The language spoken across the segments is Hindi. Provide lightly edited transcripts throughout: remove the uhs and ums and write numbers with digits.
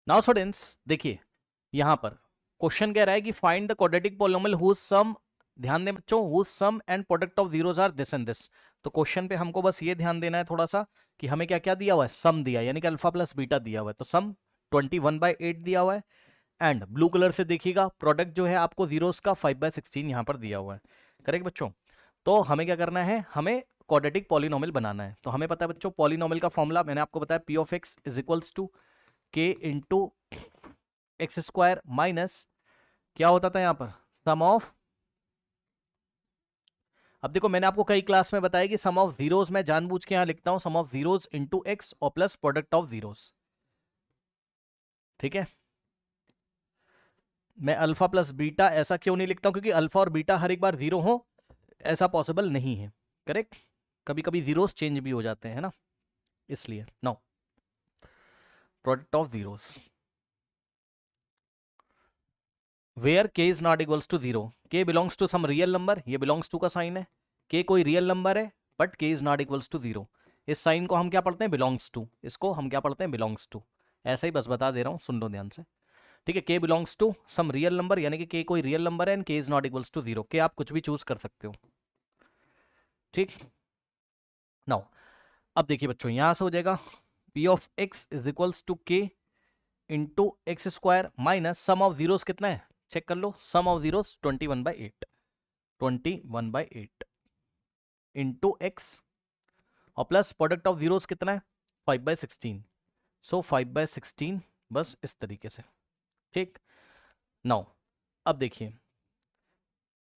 नाउ स्टूडेंट्स देखिए, यहां पर क्वेश्चन कह रहा है कि find the quadratic polynomial whose sum, ध्यान दें बच्चों, whose sum and product of zeros are this and this. तो क्वेश्चन पे हमको बस ये ध्यान देना है थोड़ा सा कि हमें क्या क्या दिया हुआ है, सम दिया है, यानी कि अल्फा प्लस बीटा दिया हुआ है, तो सम 21/8 दिया हुआ है। एंड ब्लू कलर से देखिएगा प्रोडक्ट जो है आपको जीरोस का 5/16 यहाँ पर दिया हुआ है। करेक्ट बच्चों? तो हमें क्या करना है, हमें क्वाड्रेटिक पॉलिनोमियल बनाना है। तो हमें पता है बच्चों पॉलिनोमियल का फॉर्मूला मैंने आपको बताया, P of x is equals to के इंटू एक्स स्क्वायर माइनस क्या होता था यहाँ पर, सम ऑफ, अब देखो मैंने आपको कई क्लास में बताया कि सम ऑफ जीरोस मैं जानबूझ के यहाँ लिखता हूं सम ऑफ जीरोस इंटू एक्स और प्लस प्रोडक्ट ऑफ जीरोस। ठीक है, मैं अल्फा प्लस बीटा ऐसा क्यों नहीं लिखता हूं, क्योंकि अल्फा और बीटा हर एक बार जीरो हो ऐसा पॉसिबल नहीं है। करेक्ट, कभी कभी जीरोस चेंज भी हो जाते हैं ना, इसलिए no product of zeros where k is not equals to zero, k belongs to some real number, ये बिलोंग्स टू का साइन है, के कोई रियल नंबर है but k is not equals to zero. इस साइन को हम क्या पढ़ते हैं, बिलोंग्स टू, इसको हम क्या पढ़ते हैं, बिलोंग्स टू। ऐसा ही बस बता दे रहा हूँ, सुन लो ध्यान से। ठीक है, K belongs to some real number, यानी कि के कोई रियल नंबर है and K is not equals to zero, K आप कुछ भी चूज कर सकते हो। ठीक, नाउ अब देखिए बच्चों यहां से हो जाएगा P of x is equals to के into x square minus sum of zeros कितना है, चेक कर लो, sum of zeros 21/8, 21/8 into x और प्लस प्रोडक्ट ऑफ जीरोस कितना है 5/16, सो 5/16, बस इस तरीके से। ठीक, नाउ अब देखिए,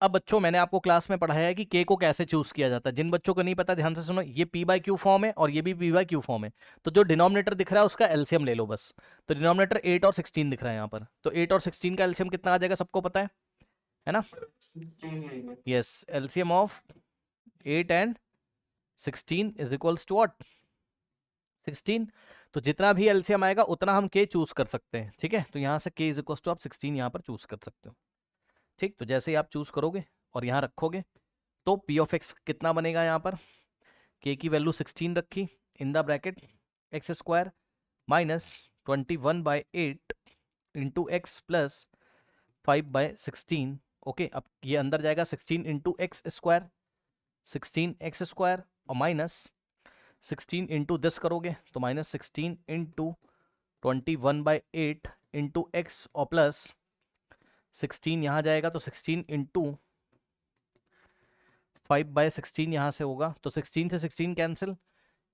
अब बच्चों मैंने आपको क्लास में पढ़ाया है कि के को कैसे चूज किया जाता है। जिन बच्चों को नहीं पता ध्यान से सुनो, ये पी बाई क्यू फॉर्म है और ये भी पी बाई क्यू फॉर्म है। तो जो डिनोमिनेटर दिख रहा है उसका एलसीएम ले लो बस। तो डिनोमिनेटर 8 और 16 दिख रहा है यहाँ पर, तो 8 और 16 का एलसीएम कितना आ जाएगा सबको पता है ना? Yes, LCM of 8 and 16 is equals to what, 16। तो जितना भी एलसीएम आएगा उतना हम के चूज कर सकते हैं। ठीक है, तो यहाँ से के इज इक्वल्स टू आप 16 यहाँ पर चूज कर सकते हो। ठीक, तो जैसे ही आप चूज करोगे और यहाँ रखोगे तो पी ऑफ एक्स कितना बनेगा, यहाँ पर के की वैल्यू 16 रखी in the bracket x square minus 21/8 into x plus 5/16। Okay, अब ये अंदर जाएगा 16 into x square, 16 x square और माइनस 16 इंटू दिस करोगे तो माइनस 16 इंटू 21/8 इंटू एक्स और प्लस 16 यहाँ जाएगा तो 16 इंटू 5/16 यहाँ से होगा, तो 16 से 16 कैंसिल,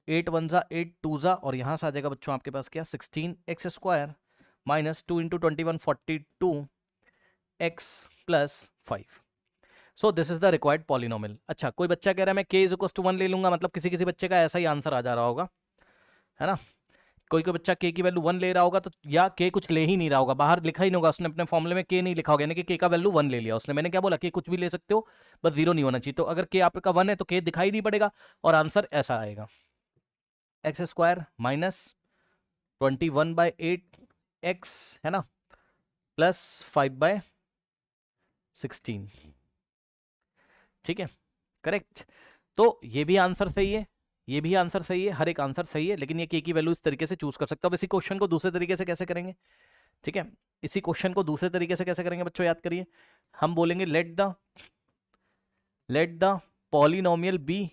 8 1 जा 8 2 जा, और यहाँ से आ जाएगा बच्चों आपके पास क्या, 16 x square minus 2 into 21 42 x plus 5। So this is the required polynomial. अच्छा, कोई बच्चा कह रहा है मैं के इज इक्वल टू 1 ले लूंगा, मतलब किसी किसी बच्चे का ऐसा ही आंसर आ जा रहा होगा, है ना? कोई कोई बच्चा के की वैल्यू 1 ले रहा होगा, तो या के कुछ ले ही नहीं रहा होगा, बाहर लिखा ही नहीं होगा उसने, अपने फॉर्मूले में के नहीं लिखा होगा, यानी कि के का वैल्यू 1 ले लिया उसने। मैंने क्या बोला, के कुछ भी ले सकते हो, बस जीरो नहीं होना चाहिए। तो अगर के आपका 1 है तो के दिखाई नहीं पड़ेगा और आंसर ऐसा आएगा, एक्स स्क्वायर माइनस 21/8 एक्स, है ना, प्लस 5/16। ठीक है, करेक्ट। तो ये भी आंसर सही है, ये भी आंसर सही है, हर एक आंसर सही है, लेकिन ये के की वैल्यू इस तरीके से चूज कर सकते हो। अब इसी क्वेश्चन को दूसरे तरीके से कैसे करेंगे? ठीक है, इसी क्वेश्चन को दूसरे तरीके से कैसे करेंगे बच्चों, याद करिए। हम बोलेंगे लेट द पॉलिनोमियल बी,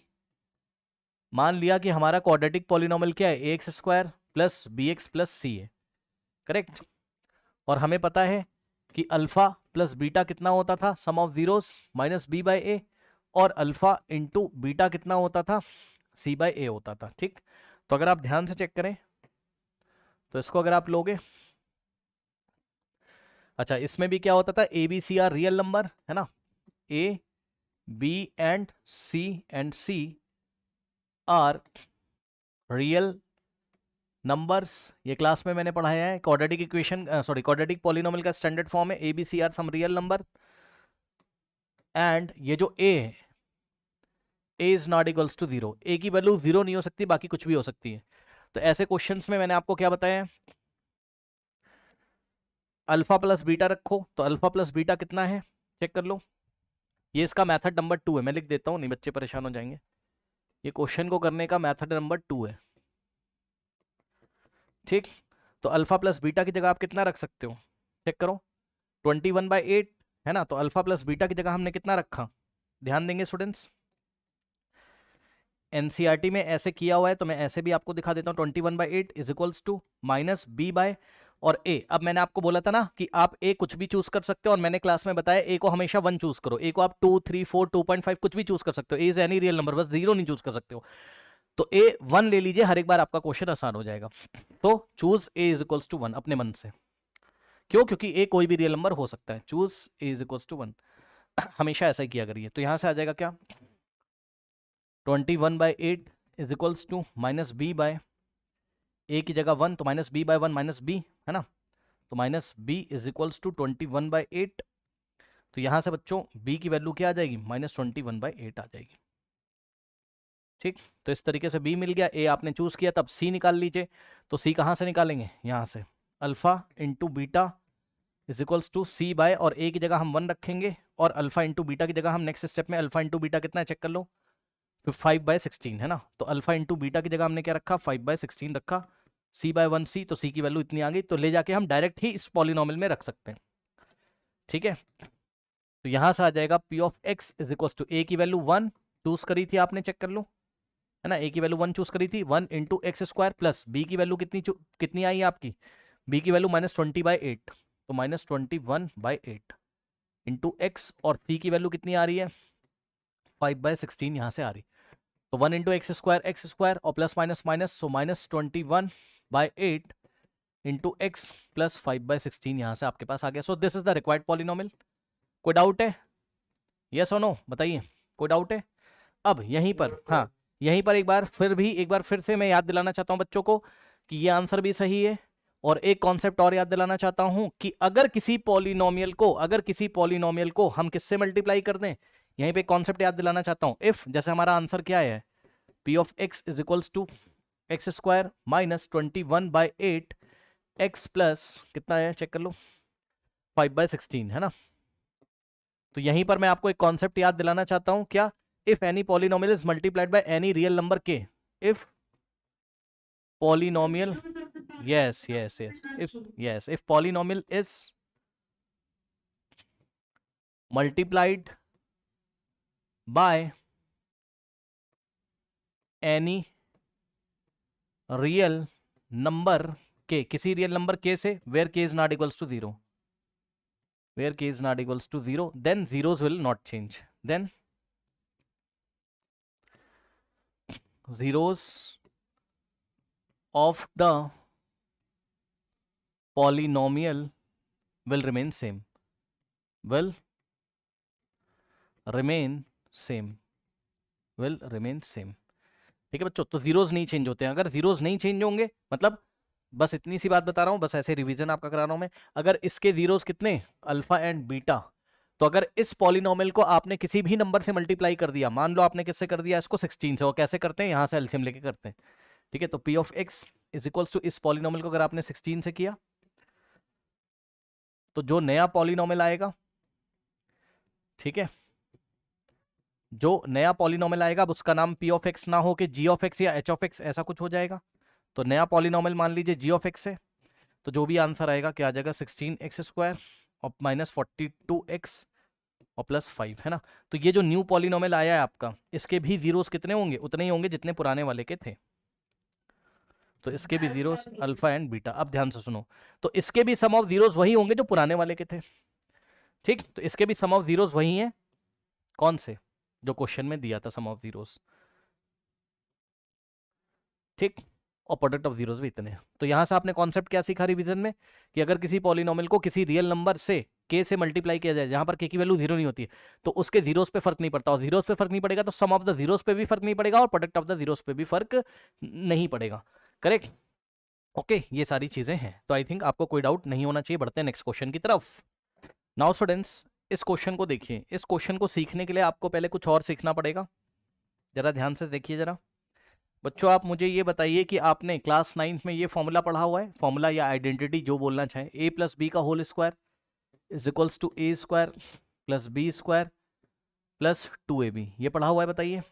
मान लिया कि हमारा क्वाड्रेटिक पॉलिनोमियल क्या है, a x square plus b x plus c है। करेक्ट, और हमें पता है कि अल्फा प्लस बीटा कितना होता था, sum of zeros minus b by a, और अल्फा इंटू बीटा कितना होता था, सी बाई ए होता था। ठीक, तो अगर आप ध्यान से चेक करें तो इसको अगर आप लोगे, अच्छा इसमें भी क्या होता था, A B C are real number, है ना, A B and C are real numbers. ये क्लास में मैंने पढ़ाया है, quadratic equation, sorry quadratic polynomial का स्टैंडर्ड फॉर्म है A B C are some real number, and ये जो ए है, A is not equals to zero, A की वैल्यू जीरो नहीं हो सकती, बाकी कुछ भी हो सकती है। तो ऐसे क्वेश्चंस में मैंने आपको क्या बताया है, अल्फा प्लस बीटा रखो, तो अल्फा प्लस बीटा कितना है चेक कर लो। ये इसका मेथड नंबर 2 है, मैं लिख देता हूँ, नहीं बच्चे परेशान हो जाएंगे। ये क्वेश्चन को करने का मेथड नंबर 2 है। ठीक, तो अल्फा प्लस बीटा की जगह आप कितना रख सकते हो, चेक करो, 21/8 है ना। तो अल्फा प्लस बीटा की जगह हमने कितना रखा, ध्यान देंगे स्टूडेंट्स। एनसीईआरटी में ऐसे किया हुआ है तो मैं ऐसे भी आपको दिखा देता हूँ। 21/8 is equals to minus B by और ए। अब मैंने आपको बोला था ना कि आप ए कुछ भी चूज कर सकते हो, और मैंने क्लास में बताया ए को हमेशा 1 चूज करो, ए को आप 2, 3, 4, 2.5 कुछ भी चूज कर सकते हो, ए इज एनी रियल नंबर, बस 0 नहीं चूज कर सकते हो। तो ए 1 ले लीजिए, हर एक बार आपका क्वेश्चन आसान हो जाएगा। तो choose A is equals to 1 अपने मन से, क्यों, क्योंकि ए कोई भी रियल नंबर हो सकता है। Choose A is equals to 1 हमेशा ऐसा ही किया करिए। तो यहां से आ जाएगा क्या, 21/8 is equals to minus B by A की जगह 1, तो minus B by 1 minus B है ना। तो minus B is equals to 21/8। तो यहां से बच्चों बी की वैल्यू क्या आ जाएगी, -21/8 आ जाएगी। ठीक, तो इस तरीके से बी मिल गया, ए आपने चूज किया, तब सी निकाल लीजिए। तो सी कहां से निकालेंगे, यहां से alpha into beta is equals to C by, और ए की जगह हम 1 रखेंगे, और अल्फा इंटू बीटा की जगह हम नेक्स्ट स्टेप में अल्फा इंटू बीटा कितना है चेक कर लो, 5/16 है ना। तो अल्फा इंटू बीटा की जगह हमने क्या रखा, 5/16 रखा, सी बाय 1 सी, तो सी की वैल्यू इतनी आ गई। तो ले जाके हम डायरेक्ट ही इस पॉलिनोमियल में रख सकते हैं। ठीक है, तो यहां से आ जाएगा P of x is equal to A की वैल्यू 1 चूज करी थी आपने, चेक कर लो है ना, ए की वैल्यू 1 चूज करी थी, 1 into x square plus B की वैल्यू कितनी आई आपकी, बी की वैल्यू -20/8, तो -21/8 इंटू एक्स, और सी की वैल्यू कितनी आ रही है, 5/16 यहां से आ रही। तो 1 इंटू एक्स स्क्वायर और प्लस माइनस माइनस, सो -21/8 इंटू एक्स प्लस 5/16 यहां से आपके पास आ गया। So this is the required polynomial. कोई डाउट है, यस और नो बताइए, कोई डाउट है। अब यहीं पर, हाँ यहीं पर एक बार फिर से मैं याद दिलाना चाहता हूं बच्चों को कि ये आंसर भी सही है, और एक कॉन्सेप्ट और याद दिलाना चाहता हूं कि अगर किसी पॉलिनोमियल को हम किससे मल्टीप्लाई कर दें, यहीं पे कॉन्सेप्ट याद दिलाना चाहता हूं। इफ जैसे हमारा आंसर क्या है, P of x is equals to X square -21/8 X plus कितना है चेक कर लो, 5/16 है ना। तो यहीं पर मैं आपको एक कॉन्सेप्ट याद दिलाना चाहता हूं, क्या, if any polynomial is multiplied by any real number के, if polynomial, if polynomial is multiplied by any real number k, किसी रियल नंबर k से, where k is not equals to 0, then zeros will not change, then zeros of the polynomial will remain same, ठीक है बच्चों। तो जीरोस नहीं चेंज होते हैं, अगर जीरोस नहीं चेंज होंगे मतलब, बस इतनी सी बात बता रहा हूं, बस ऐसे रिवीजन आपका करा रहा हूं मैं। अगर इसके जीरोस कितने, अल्फा एंड बीटा, तो अगर इस पॉलिनोमियल को आपने किसी भी नंबर से मल्टीप्लाई कर दिया, मान लो आपने किससे कर दिया इसको, 16 से, और कैसे करते हैं, यहां से एलसीएम लेके करते हैं। ठीक है, तो P of x is equals to इस पॉलिनोमियल को अगर आपने 16 से किया, तो जो नया पॉलिनोमियल आएगा, ठीक है, जो नया पॉलिनोमियल आएगा अब उसका नाम पी ऑफ एक्स ना हो के जी ऑफ एक्स या एच ऑफ एक्स ऐसा कुछ हो जाएगा। तो नया पॉलिनोमियल मान लीजिए जी ऑफ एक्स है, तो जो भी आंसर आएगा क्या आ जाएगा, 16x² और -42x और +5 है ना। तो ये जो न्यू पॉलिनोमियल आया है आपका, इसके भी जीरोस कितने होंगे, उतने ही होंगे जितने पुराने वाले के थे। तो इसके भी जीरोस अल्फा एंड बीटा। अब ध्यान से सुनो, तो इसके भी सम ऑफ जीरोस वही होंगे जो पुराने वाले के थे। ठीक, तो इसके भी सम ऑफ जीरोस वही हैं, कौन से, जो क्वेश्चन में दिया था सम ऑफ जीरोस। ठीक, और प्रोडक्ट ऑफ जीरोस भी इतने हैं। तो यहां से आपने कॉन्सेप्ट क्या सीखा रिवीजन में, कि अगर किसी पॉलिनोमियल को किसी रियल नंबर से के से मल्टीप्लाई किया जाए, जहां पर के की वैल्यू 0 नहीं होती है, तो उसके जीरोस पे फर्क नहीं पड़ता, और जीरोस पे फर्क नहीं पड़ेगा तो सम ऑफ द जीरोस पे भी फर्क नहीं पड़ेगा, और प्रोडक्ट ऑफ द जीरोस पे भी फर्क नहीं पड़ेगा। करेक्ट, ओके, ये सारी चीजें हैं। तो आई थिंक आपको कोई डाउट नहीं होना चाहिए। बढ़ते हैं नेक्स्ट क्वेश्चन की तरफ। नाउ स्टूडेंट्स, इस क्वेश्चन को देखिए। इस क्वेश्चन को सीखने के लिए आपको पहले कुछ और सीखना पड़ेगा, जरा ध्यान से देखिए जरा बच्चों। आप मुझे ये बताइए कि आपने क्लास 9th में ये फॉर्मूला पढ़ा हुआ है, फॉर्मूला या आइडेंटिटी जो बोलना चाहे, a प्लस बी का whole square is equals to a square plus B square plus 2ab, ये पढ़ा हुआ है, बताइए।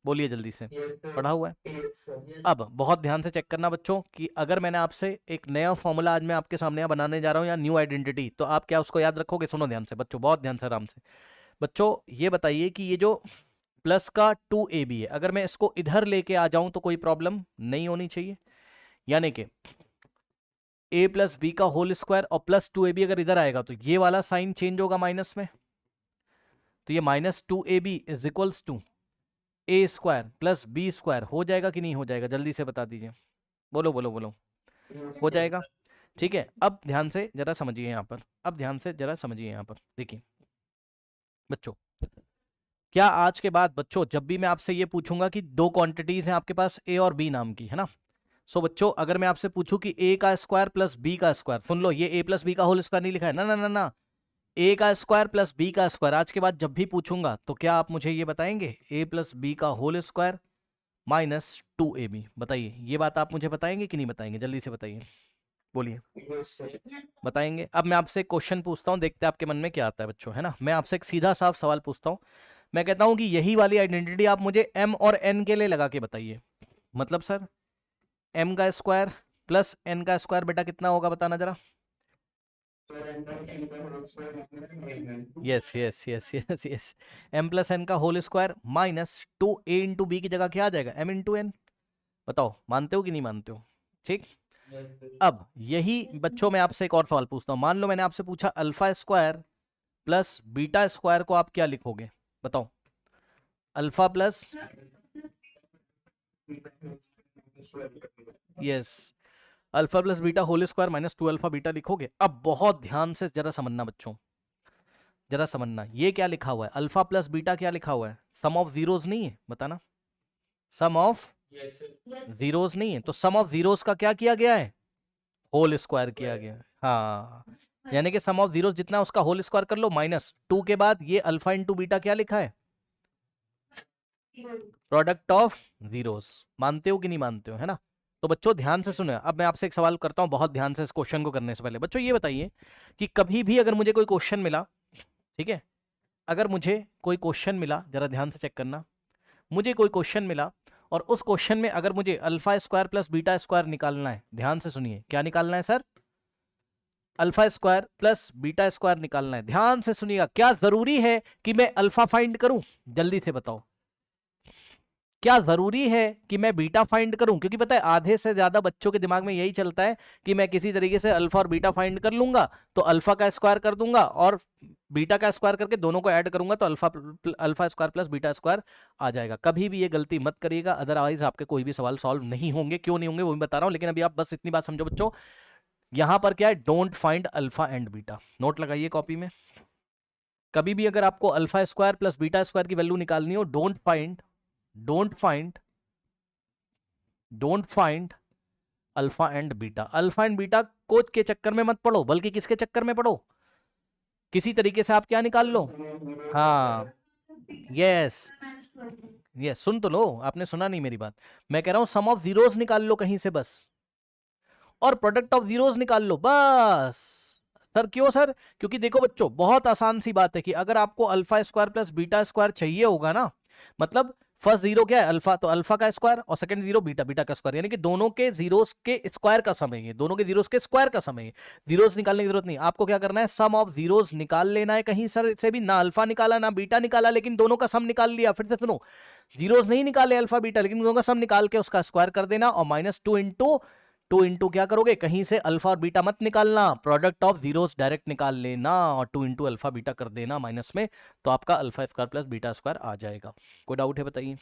बोलिए जल्दी से, पढ़ा हुआ है। अब बहुत ध्यान से चेक करना बच्चों कि अगर मैंने आपसे एक नया फॉर्मूला आज मैं आपके सामने यहाँ बनाने जा रहा हूँ या न्यू आइडेंटिटी, तो आप क्या उसको याद रखोगे? सुनो ध्यान से बच्चों, बहुत ध्यान से, आराम से। बच्चों ये बताइए कि ये जो प्लस का 2ab है, अगर मैं इसको इधर लेके आ जाऊं तो कोई प्रॉब्लम नहीं होनी चाहिए, यानी कि a प्लस बी का होल स्क्वायर और प्लस 2ab अगर इधर आएगा तो ये वाला साइन चेंज होगा माइनस में, तो ये -2ab is equals to A square plus B square हो जाएगा कि नहीं हो जाएगा? जल्दी से बता दीजिए, बोलो बोलो बोलो। हो जाएगा, ठीक है। अब ध्यान से जरा समझिए यहाँ पर, अब ध्यान से जरा समझिए यहाँ पर, देखिए बच्चों, क्या आज के बाद बच्चों जब भी मैं आपसे ये पूछूंगा कि दो क्वांटिटीज हैं आपके पास ए और बी नाम की, है ना, सो बच्चों अगर मैं आपसे पूछूं कि ए का स्क्वायर प्लस बी का स्क्वायर, सुन लो, ये ए प्लस बी का होल स्क्वायर नहीं लिखा है, ना ना ना ना, ए का स्क्वायर प्लस बी का स्क्वायर, आज के बाद जब भी पूछूंगा तो क्या आप मुझे ये बताएंगे ए प्लस बी का होल स्क्वायर -2ab? बताइए, ये बात आप मुझे बताएंगे कि नहीं बताएंगे? जल्दी से बताइए, बोलिए। बताएंगे। अब मैं आपसे एक क्वेश्चन पूछता हूँ, देखते हैं आपके मन में क्या आता है बच्चों, है ना। मैं आपसे एक सीधा साफ सवाल पूछता हूँ, मैं कहता हूँ कि यही वाली आइडेंटिटी आप मुझे m और n के लिए लगा के बताइए। मतलब सर m का स्क्वायर प्लस n का स्क्वायर बेटा कितना होगा, बताना जरा। Yes yes yes yes yes, m plus n का whole square -2a into B की जगह क्या आ जाएगा, m इंटू n। बताओ मानते हो कि नहीं मानते हो? ठीक। अब यही बच्चों मैं आपसे एक और सवाल पूछता हूँ, मान लो मैंने आपसे पूछा alpha square plus beta square को आप क्या लिखोगे? बताओ। Alpha plus, yes, alpha plus beta whole square -2 alpha beta लिखोगे। अब बहुत ध्यान से जरा समझना बच्चों, जरा समझना, ये क्या लिखा हुआ है? अल्फा प्लस बीटा क्या लिखा हुआ है? सम ऑफ जीरोस नहीं है, बताना। सम ऑफ जीरोस नहीं है, तो सम ऑफ जीरोस का क्या किया गया है? होल स्क्वायर किया गया है। हाँ, यानी कि सम ऑफ जीरोस जितना है उसका होल स्क्वायर कर लो, -2 के बाद ये अल्फा इंटू बीटा क्या लिखा है? Product of zeros. मानते हो कि नहीं मानते हो, है ना। तो बच्चों ध्यान से सुनो, अब मैं आपसे एक सवाल करता हूं बहुत ध्यान से, इस क्वेश्चन को करने से पहले बच्चों ये बताइए कि कभी भी अगर मुझे कोई क्वेश्चन मिला, ठीक है, अगर मुझे कोई क्वेश्चन मिला, जरा ध्यान से चेक करना, मुझे कोई क्वेश्चन मिला और उस क्वेश्चन में अगर मुझे alpha square plus beta square निकालना है, ध्यान से सुनिए, क्या निकालना है sir? Alpha square plus beta square निकालना है। ध्यान से सुनिएगा, क्या जरूरी है कि मैं अल्फा फाइंड करूं? जल्दी से बताओ, क्या जरूरी है कि मैं बीटा फाइंड करूं? क्योंकि पता है आधे से ज्यादा बच्चों के दिमाग में यही चलता है कि मैं किसी तरीके से अल्फा और बीटा फाइंड कर लूंगा तो अल्फा का स्क्वायर कर दूंगा और बीटा का स्क्वायर करके दोनों को ऐड करूंगा तो alpha square plus beta square आ जाएगा। कभी भी ये गलती मत करिएगा, अदरवाइज आपके कोई भी सवाल सॉल्व नहीं होंगे। क्यों नहीं होंगे वो भी बता रहा हूं, लेकिन अभी आप बस इतनी बात समझो बच्चों, यहां पर क्या है, don't find alpha and beta. Note लगाइए कॉपी में, कभी भी अगर आपको alpha square plus beta square की वैल्यू निकालनी हो, don't find alpha and beta. Alpha and beta को के चक्कर में मत पड़ो, बल्कि किसके चक्कर में पड़ो, किसी तरीके से आप क्या निकाल लो। हाँ, यस यस, सुन तो लो, आपने सुना नहीं मेरी बात, मैं कह रहा हूं सम ऑफ जीरोस निकाल लो कहीं से बस, और प्रोडक्ट ऑफ जीरोस निकाल लो बस। सर क्यों सर? क्योंकि देखो बच्चों, बहुत आसान सी बात है कि अगर आपको alpha square plus beta square चाहिए होगा ना, मतलब फर्स्ट जीरो क्या है, अल्फा, तो अल्फा का स्क्वायर, और सेकंड जीरो बीटा, बीटा का स्क्वायर, यानी कि दोनों के जीरोस के स्क्वायर का सम है ये, दोनों के जीरोस के स्क्वायर का सम है। जीरोस निकालने की जरूरत नहीं, आपको क्या करना है, सम ऑफ जीरोस निकाल लेना है कहीं सर से भी, ना अल्फा निकाला ना बीटा निकाला, लेकिन दोनों का सम निकाल लिया। फिर से सुनो, जीरोस नहीं निकाले अल्फा बीटा, लेकिन दोनों का सम निकाल के उसका स्क्वायर कर देना, और -2 इंटू क्या करोगे, कहीं से अल्फा और बीटा मत निकालना, प्रोडक्ट ऑफ जीरोस डायरेक्ट निकाल लेना और 2 इंटू अल्फा बीटा कर देना माइनस में, तो आपका alpha square plus beta square आ जाएगा। कोई डाउट है बताइए।